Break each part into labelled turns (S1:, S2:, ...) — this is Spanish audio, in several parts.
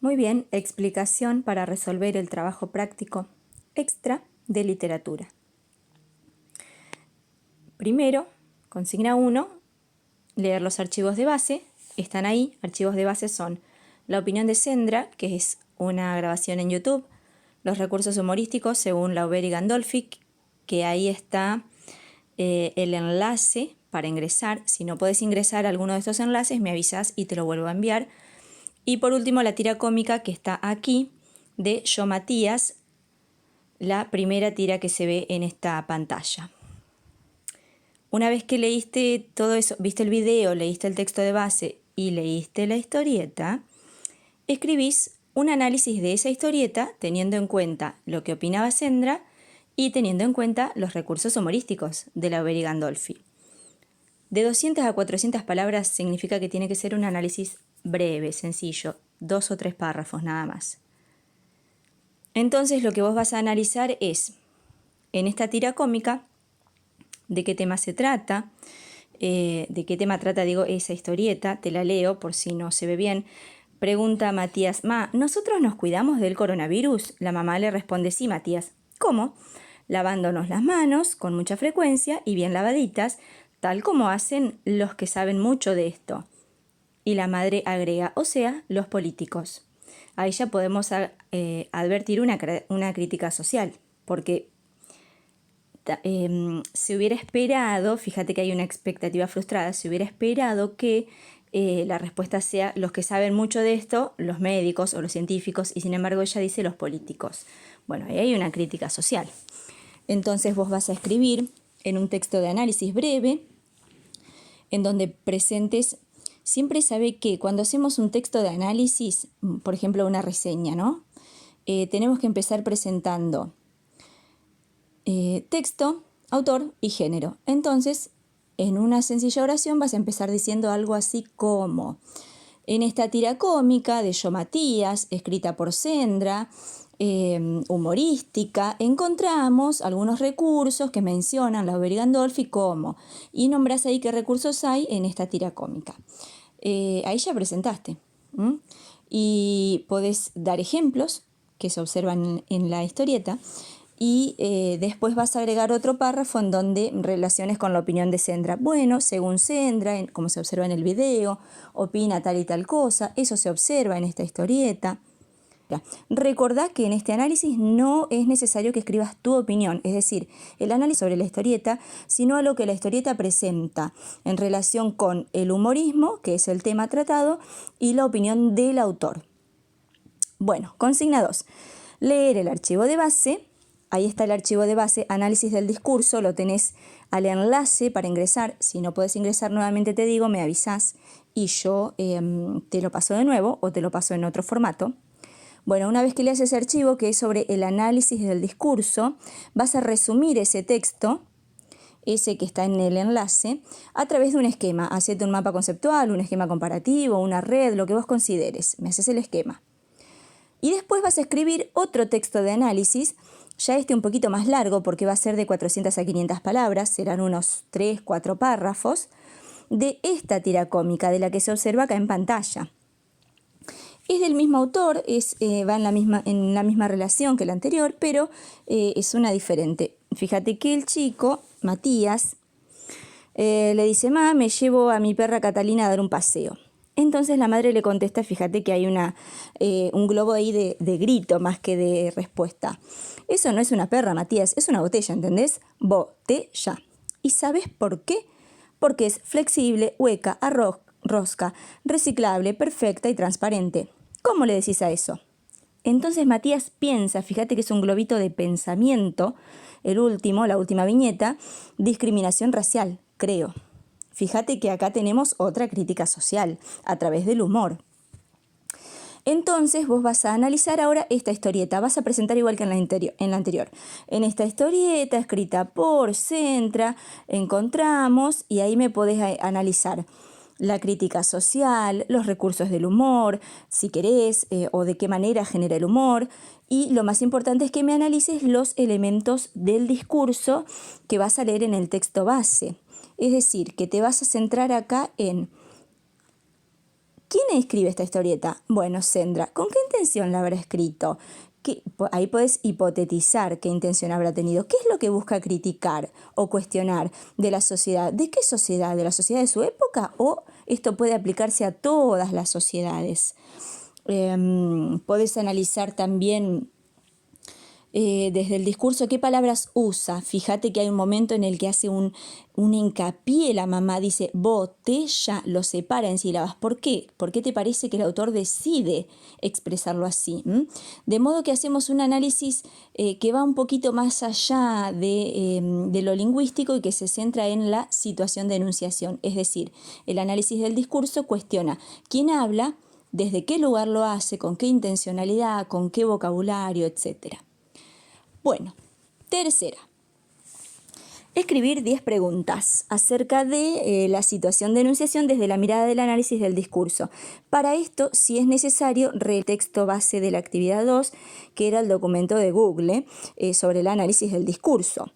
S1: Muy bien, explicación para resolver el trabajo práctico extra de literatura. Primero, consigna 1, leer los archivos de base. Están ahí, archivos de base son La opinión de Sendra, que es una grabación en YouTube, los recursos humorísticos según Lauber y Gandolfi, que ahí está el enlace para ingresar. Si no puedes ingresar a alguno de estos enlaces, me avisas y te lo vuelvo a enviar. Y por último, la tira cómica que está aquí, de Yo Matías, la primera tira que se ve en esta pantalla. Una vez que leíste todo eso, viste el video, leíste el texto de base y leíste la historieta, escribís un análisis de esa historieta teniendo en cuenta lo que opinaba Sendra y teniendo en cuenta los recursos humorísticos de Lauber y Gandolfi. De 200 a 400 palabras significa que tiene que ser un análisis breve, sencillo, 2 o 3 párrafos nada más. Entonces lo que vos vas a analizar es, en esta tira cómica, de qué tema se trata, esa historieta, te la leo por si no se ve bien. Pregunta Matías, ¿nosotros nos cuidamos del coronavirus? La mamá le responde, sí, Matías. ¿Cómo? Lavándonos las manos con mucha frecuencia y bien lavaditas, tal como hacen los que saben mucho de esto. Y la madre agrega, o sea, los políticos. Ahí ya podemos advertir una crítica social, porque se hubiera esperado, fíjate que hay una expectativa frustrada, se hubiera esperado que la respuesta sea los que saben mucho de esto, los médicos o los científicos, y sin embargo ella dice los políticos. Bueno, ahí hay una crítica social. Entonces vos vas a escribir en un texto de análisis breve, en donde presentes, siempre sabe que cuando hacemos un texto de análisis, por ejemplo una reseña, ¿no? Tenemos que empezar presentando texto, autor y género. Entonces, en una sencilla oración vas a empezar diciendo algo así como: en esta tira cómica de Yo Matías, escrita por Sendra, humorística, encontramos algunos recursos que mencionan Lauber y Gandolfi como, y nombras ahí qué recursos hay en esta tira cómica. Ahí ya presentaste. Y podés dar ejemplos que se observan en la historieta. Y después vas a agregar otro párrafo en donde relaciones con la opinión de Sendra. Bueno, según Sendra, como se observa en el video, opina tal y tal cosa, eso se observa en esta historieta. Recordá que en este análisis no es necesario que escribas tu opinión, es decir, el análisis sobre la historieta, sino a lo que la historieta presenta en relación con el humorismo, que es el tema tratado, y la opinión del autor. Bueno, consigna 2. Leer el archivo de base. Ahí está el archivo de base, análisis del discurso, lo tenés al enlace para ingresar. Si no puedes ingresar nuevamente, te digo, me avisás y yo te lo paso de nuevo o te lo paso en otro formato. Bueno, una vez que leas ese archivo, que es sobre el análisis del discurso, vas a resumir ese texto, ese que está en el enlace, a través de un esquema. Hacete un mapa conceptual, un esquema comparativo, una red, lo que vos consideres. Me haces el esquema. Y después vas a escribir otro texto de análisis, ya un poquito más largo porque va a ser de 400 a 500 palabras, serán unos 3, 4 párrafos, de esta tira cómica, de la que se observa acá en pantalla. Es del mismo autor, va en la misma relación que la anterior, pero es una diferente. Fíjate que el chico, Matías, le dice, me llevo a mi perra Catalina a dar un paseo. Entonces la madre le contesta, fíjate que hay un globo ahí de grito más que de respuesta. Eso no es una perra, Matías, es una botella, ¿entendés? Botella. ¿Y sabes por qué? Porque es flexible, hueca, rosca, reciclable, perfecta y transparente. ¿Cómo le decís a eso? Entonces Matías piensa, fíjate que es un globito de pensamiento, la última viñeta, discriminación racial, creo. Fíjate que acá tenemos otra crítica social, a través del humor. Entonces vos vas a analizar ahora esta historieta, vas a presentar igual que en la anterior. En esta historieta, escrita por Sendra, encontramos, y ahí me podés analizar la crítica social, los recursos del humor, si querés, o de qué manera genera el humor. Y lo más importante es que me analices los elementos del discurso que vas a leer en el texto base. Es decir, que te vas a centrar acá en ¿Quién escribe esta historieta? Bueno, Sendra. ¿Con qué intención la habrá escrito? Ahí puedes hipotetizar qué intención habrá tenido. ¿Qué es lo que busca criticar o cuestionar de la sociedad? ¿De qué sociedad? ¿De la sociedad de su época? ¿O esto puede aplicarse a todas las sociedades? Podés analizar también desde el discurso qué palabras usa. Fíjate que hay un momento en el que hace un hincapié la mamá, dice botella, lo separa en sílabas. ¿Por qué? ¿Por qué te parece que el autor decide expresarlo así? De modo que hacemos un análisis que va un poquito más allá de lo lingüístico y que se centra en la situación de enunciación. Es decir, el análisis del discurso cuestiona quién habla, desde qué lugar lo hace, con qué intencionalidad, con qué vocabulario, etcétera. Bueno, tercera. Escribir 10 preguntas acerca de la situación de enunciación desde la mirada del análisis del discurso. Para esto, si es necesario, el texto base de la actividad 2, que era el documento de Google sobre el análisis del discurso.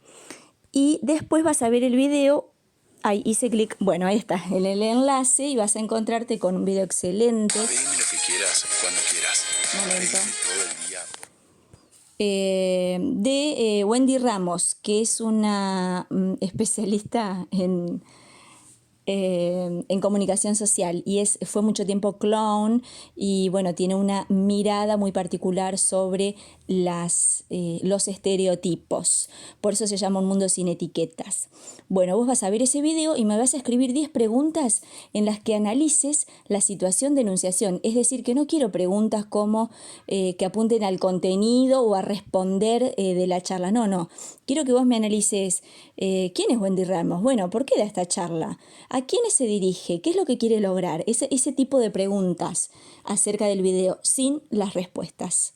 S1: Y después vas a ver el video. Ahí hice clic, bueno, ahí está, en el enlace y vas a encontrarte con un video excelente.
S2: Pedime lo que quieras, cuando quieras.
S1: Momento.
S2: Todo el día.
S1: De Wendy Ramos, que es una especialista en comunicación social y fue mucho tiempo clown y bueno, tiene una mirada muy particular sobre los estereotipos. Por eso se llama Un Mundo Sin Etiquetas. Bueno, vos vas a ver ese video y me vas a escribir 10 preguntas en las que analices la situación de enunciación. Es decir, que no quiero preguntas como que apunten al contenido o a responder de la charla. No. Quiero que vos me analices quién es Wendy Ramos. Bueno, ¿por qué da esta charla? ¿A quiénes se dirige? ¿Qué es lo que quiere lograr? Ese tipo de preguntas acerca del video sin las respuestas.